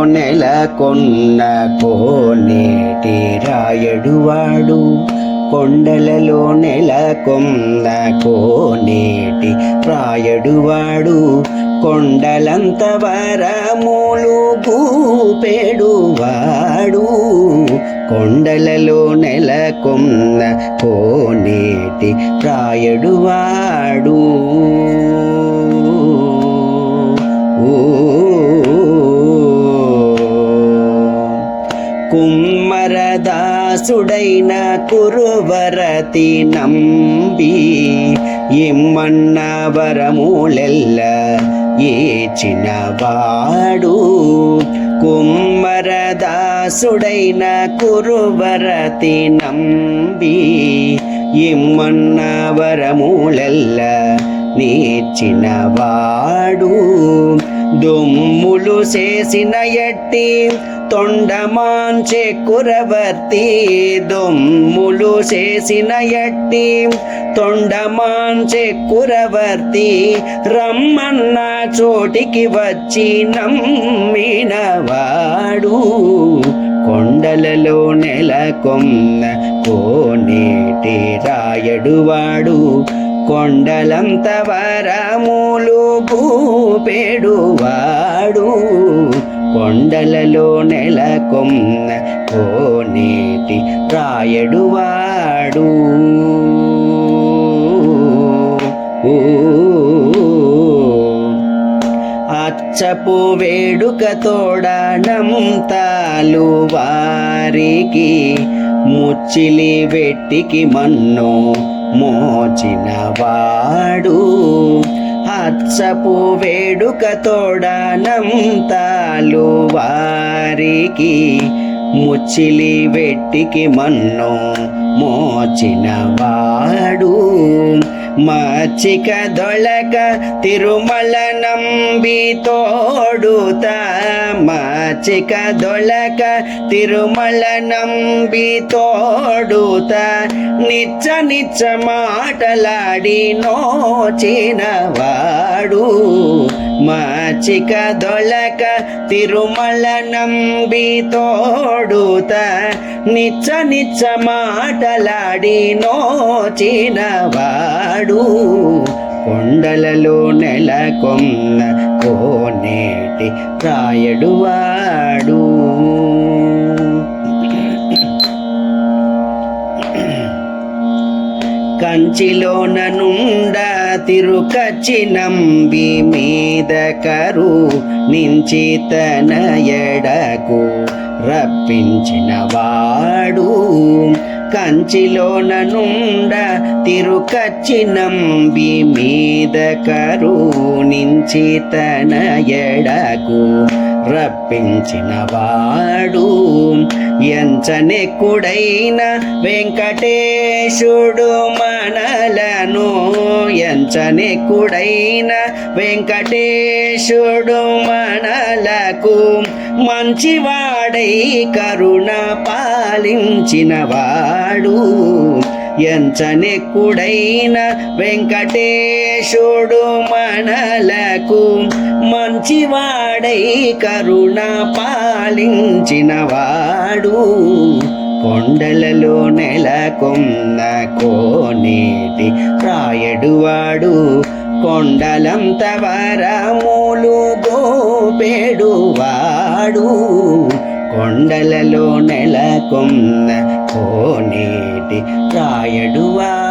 నెలకొన్న కోనేటి రాయడువాడు కొండలలో నెలకొన్న కోనేటి రాయడువాడు కొండలంత వరములు గూపెడువాడు కొండలలో నెలకొన్న కోనేటి రాయడువాడు కుమ్మరదాసుడైన కురువరతి నంబి ఇమ్మన్న వరములెల్ల ఏచినవాడు కుమ్మరదాసుడైన కురువరతి నంబి ఇమ్మన్న వరములెల్ల నేర్చినవాడు దొమ్ములు చేసిన ఎట్టి తొండమాంచె కురవర్తి దొమ్ములు చేసిన ఎట్టి తొండమాంచె కురవర్తి రమ్మన్న చోటికి వచ్చి నమ్మినవాడు కొండలలో నెలకొన్న కోనేటి రాయడువాడు కొండలంత వరములు గూపెడువాడు కొండలలో నెలకొన్న కోనేటి రాయడువాడు అచ్చపు వేడుక తోడనంతాలు వారికి ముచ్చిలి వెట్టికి మన్ను మోచినవాడు అచ్చపు వేడుక తోడనంతాలు వారికి ముచ్చిలి వెట్టికి మన్ను మోచినవాడు మచ్చిక దొళక తిరుమల నంబి తోడుత మచ్చిక దొళక తిరుమల నంబి తోడుత నిచ్చ నిచ్చ మాటలాడి నోచినవాడు మచ్చిక దొళక తిరుమల నంబి తోడుత నిచ్చ నిచ్చ మాటలాడి నోచినవాడు కొండలలో నెలకొన్న కోనేటి రాయడువాడు కంచిలోన నుండ తిరుకచ్చి నంబి మీద కరు నుంచి తన ఎడకు రప్పించినవాడు కంచిలోన నుండ తిరుకచ్చి నంబి మీద కరు నుంచి తన ఎడకు రప్పించినవాడు ఎంచనెక్కుడైన వెంకటేశుడు మనలను ఎంచనెక్కుడైన వెంకటేశుడు మనలకు మంచివాడై కరుణ పాలించినవాడు ఎంచనెక్కుడైన వెంకటేశుడు మనలకు మంచివాడై కరుణ పాలించినవాడు కొండలలో నెలకొన్న కోనేటి రాయడువాడు కొండలంత వరములు గోపెడువాడు కొండలలో నెలకొన్న కోనేటి రాయడువాడు